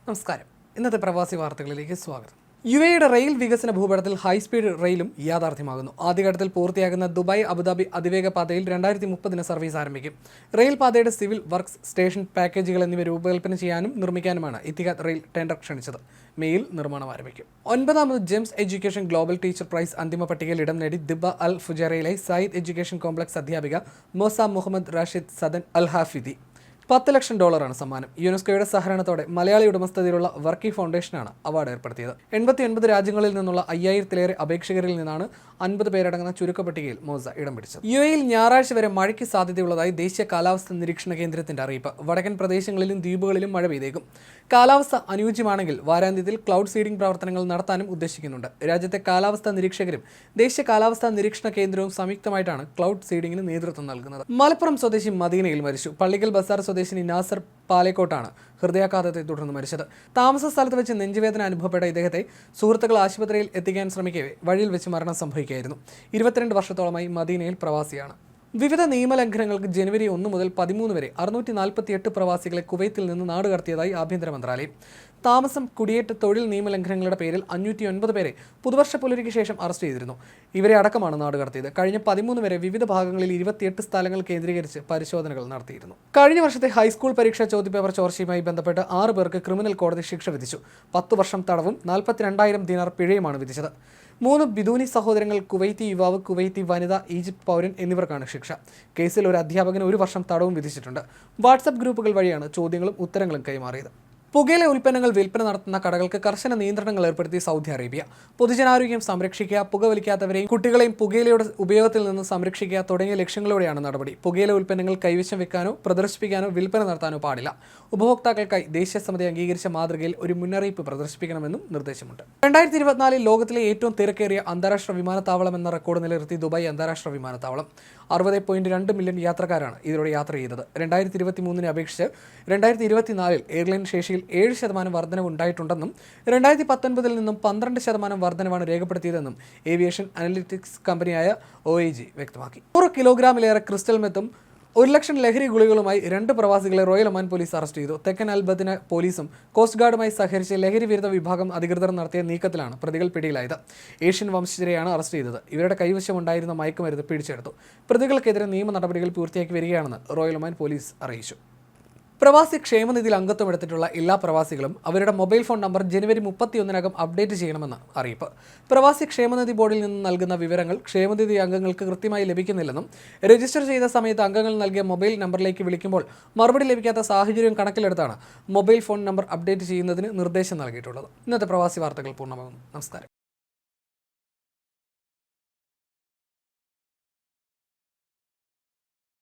നമസ്കാരം. ഇന്നത്തെ പ്രവാസി വാർത്തകളിലേക്ക് സ്വാഗതം. യുഎഇയുടെ റെയിൽ വികസന ഭൂപടത്തിൽ ഹൈസ്പീഡ് റെയിലും യാഥാർത്ഥ്യമാകുന്നു. ആദ്യഘട്ടത്തിൽ പൂർത്തിയാകുന്ന ദുബായ് അബുദാബി അതിവേഗ പാതയിൽ 2030 സർവീസ് ആരംഭിക്കും. റെയിൽ പാതയുടെ സിവിൽ വർക്ക്സ്, സ്റ്റേഷൻ പാക്കേജുകൾ എന്നിവ രൂപകൽപ്പന ചെയ്യാനും നിർമ്മിക്കാനുമാണ് ഇത്തിഹാദ് റെയിൽ ടെൻഡർ ക്ഷണിച്ചത്. മെയിൽ നിർമ്മാണം ആരംഭിക്കും. 9ാമത് GEMS education global teacher prize അന്തിമ പട്ടികയിൽ ഇടം നേടി ദിബ അൽ ഫുജൈറയിലെ സയ്യിദ് എഡ്യൂക്കേഷൻ കോംപ്ലക്സ് അധ്യാപിക മോസ മുഹമ്മദ് റാഷിദ് സദൻ അൽ ഹാഫിദി. $10 ലക്ഷം സമ്മാനം. യുനെസ്കോയുടെ സഹകരണത്തോടെ മലയാളി ഉടമസ്ഥതയിലുള്ള വർക്കി ഫൗണ്ടേഷനാണ് അവാർഡ് ഏർപ്പെടുത്തിയത്. 89 രാജ്യങ്ങളിൽ നിന്നുള്ള 5000-ലേറെ അപേക്ഷകരിൽ നിന്നാണ് 50 പേരടങ്ങുന്ന ചുരുക്കപ്പട്ടികയിൽ മോസ ഇടം പിടിച്ചത്. യുഎഇയിൽ ഞായറാഴ്ച വരെ മഴയ്ക്ക് സാധ്യതയുള്ളതായി ദേശീയ കാലാവസ്ഥാ നിരീക്ഷണ കേന്ദ്രത്തിന്റെ അറിയിപ്പ്. വടക്കൻ പ്രദേശങ്ങളിലും ദ്വീപുകളിലും മഴ പെയ്തേക്കും. കാലാവസ്ഥ അനുയോജ്യമാണെങ്കിൽ വാരാന്ത്യത്തിൽ ക്ലൗഡ് സീഡിംഗ് പ്രവർത്തനങ്ങൾ നടത്താനും ഉദ്ദേശിക്കുന്നുണ്ട്. രാജ്യത്തെ കാലാവസ്ഥാ നിരീക്ഷകരും ദേശീയ കാലാവസ്ഥാ നിരീക്ഷണ കേന്ദ്രവും സംയുക്തമായിട്ടാണ് ക്ലൗഡ് സീഡിംഗിന് നേതൃത്വം നൽകുന്നത്. മലപ്പുറം സ്വദേശി മദീനയിൽ മരിച്ചു. പള്ളിക്കൽ ബസാർ സ്വദേശിനി നാസർ പാലേക്കോട്ടാണ് ഹൃദയാഘാതത്തെ തുടർന്ന് മരിച്ചത്. താമസ സ്ഥലത്ത് വെച്ച് നെഞ്ചുവേദന അനുഭവപ്പെട്ട ഇദ്ദേഹത്തെ സുഹൃത്തുക്കൾ ആശുപത്രിയിൽ എത്തിക്കാൻ ശ്രമിക്കവേ വഴിയിൽ വെച്ച് മരണം സംഭവിക്കുകയായിരുന്നു. 22 വർഷത്തോളമായി മദീനയിൽ പ്രവാസിയാണ്. വിവിധ നിയമലംഘനങ്ങൾക്ക് ജനുവരി 1 മുതൽ 13 വരെ 648 പ്രവാസികളെ കുവൈത്തിൽ നിന്ന് നാടുകടത്തിയതായി ആഭ്യന്തര മന്ത്രാലയം. താമസം, കുടിയേറ്റ, തൊഴിൽ നിയമലംഘനങ്ങളുടെ പേരിൽ 509 പേരെ പുതുവർഷ പുലരിക്ക് ശേഷം അറസ്റ്റ് ചെയ്തിരുന്നു. ഇവരെ അടക്കമാണ് നാടുകടത്തിയത്. കഴിഞ്ഞ 13 വരെ വിവിധ ഭാഗങ്ങളിൽ 28 സ്ഥലങ്ങൾ കേന്ദ്രീകരിച്ച് പരിശോധനകൾ നടത്തിയിരുന്നു. കഴിഞ്ഞ വർഷത്തെ ഹൈസ്കൂൾ പരീക്ഷാ ചോദ്യപേപ്പർ ചോർച്ചയുമായി ബന്ധപ്പെട്ട് 6 പേർക്ക് ക്രിമിനൽ കോടതി ശിക്ഷ വിധിച്ചു. 10 വർഷം തടവും 42,000 ദിനാർ പിഴയുമാണ് വിധിച്ചത്. 3 ബിദൂനി സഹോദരങ്ങൾ, കുവൈത്തി യുവാവ്, കുവൈത്തി വനിത, ഈജിപ്ത് പൗരൻ എന്നിവർക്കാണ് ശിക്ഷ. കേസിൽ ഒരു അധ്യാപകന് 1 വർഷം തടവും വിധിച്ചിട്ടുണ്ട്. വാട്സ്ആപ്പ് ഗ്രൂപ്പുകൾ വഴിയാണ് ചോദ്യങ്ങളും ഉത്തരങ്ങളും കൈമാറിയത്. പുകയില ഉൽപ്പന്നങ്ങൾ വിൽപ്പന നടത്തുന്ന കടകൾക്ക് കർശന നിയന്ത്രണങ്ങൾ ഏർപ്പെടുത്തി സൗദി അറേബ്യ. പൊതുജനാരോഗ്യം സംരക്ഷിക്കുക, പുകവലിക്കാത്തവരെയും കുട്ടികളെയും പുകയിലയുടെ ഉപയോഗത്തിൽ നിന്ന് സംരക്ഷിക്കുക തുടങ്ങിയ ലക്ഷ്യങ്ങളോടെയാണ് നടപടി. പുകയില ഉൽപ്പന്നങ്ങൾ കൈവശം വെക്കാനോ പ്രദർശിപ്പിക്കാനോ വിൽപ്പന നടത്താനോ പാടില്ല. ഉപഭോക്താക്കൾക്കായി ദേശീയ സമിതി അംഗീകരിച്ച മാതൃകയിൽ ഒരു മുന്നറിയിപ്പ് പ്രദർശിപ്പിക്കണമെന്നും നിർദ്ദേശമുണ്ട്. 2024 ലോകത്തിലെ ഏറ്റവും തിരക്കേറിയ അന്താരാഷ്ട്ര വിമാനത്താവളം എന്ന റെക്കോർഡ് നിലനിർത്തി ദുബായ് അന്താരാഷ്ട്ര വിമാനത്താവളം. 60.2 മില്യൺ യാത്രക്കാരാണ് ഇതിലൂടെ യാത്ര ചെയ്തത്. 2023 അപേക്ഷിച്ച് 2024 എയർലൈൻ ശേഷിയിൽ 7% വർധനവ് ഉണ്ടായിട്ടുണ്ടെന്നും 2019 നിന്നും 12% വർധനവാണ് രേഖപ്പെടുത്തിയതെന്നും ഏവിയേഷൻ അനലിറ്റിക്സ് കമ്പനിയായ OAG വ്യക്തമാക്കി. 100 കിലോഗ്രാമിലേറെ ക്രിസ്റ്റൽ മെത്തും 1 ലക്ഷം ലഹരി ഗുളികളുമായി 2 പ്രവാസികളെ റോയൽ ഒമാൻ പോലീസ് അറസ്റ്റ് ചെയ്തു. തെക്കൻ അൽബദിന പോലീസും കോസ്റ്റ് ഗാർഡുമായി സഹകരിച്ച് ലഹരി വിരുദ്ധ വിഭാഗം അധികൃതർ നടത്തിയ നീക്കത്തിലാണ് പ്രതികൾ പിടിയിലായത്. ഏഷ്യൻ വംശജരെയാണ് അറസ്റ്റ് ചെയ്തത്. ഇവരുടെ കൈവശമുണ്ടായിരുന്ന മയക്കുമരുന്ന് പിടിച്ചെടുത്തു. പ്രതികൾക്കെതിരെ നിയമ നടപടികൾ പൂർത്തിയാക്കി വരികയാണെന്ന് റോയൽ ഒമാൻ പോലീസ് അറിയിച്ചു. പ്രവാസി ക്ഷേമനിധിയിൽ അംഗത്വം എടുത്തിട്ടുള്ള എല്ലാ പ്രവാസികളും അവരുടെ മൊബൈൽ ഫോൺ നമ്പർ ജനുവരി 31 അപ്ഡേറ്റ് ചെയ്യണമെന്ന് അറിയിപ്പ്. പ്രവാസി ക്ഷേമനിധി ബോർഡിൽ നിന്ന് നൽകുന്ന വിവരങ്ങൾ ക്ഷേമനിധി അംഗങ്ങൾക്ക് കൃത്യമായി ലഭിക്കുന്നില്ലെന്നും രജിസ്റ്റർ ചെയ്ത സമയത്ത് അംഗങ്ങൾ നൽകിയ മൊബൈൽ നമ്പറിലേക്ക് വിളിക്കുമ്പോൾ മറുപടി ലഭിക്കാത്ത സാഹചര്യം കണക്കിലെടുത്താണ് മൊബൈൽ ഫോൺ നമ്പർ അപ്ഡേറ്റ് ചെയ്യുന്നതിന് നിർദ്ദേശം നൽകിയിട്ടുള്ളത്. ഇന്നത്തെ പ്രവാസി വാർത്തകൾ പൂർണ്ണമാകുന്നു. നമസ്കാരം.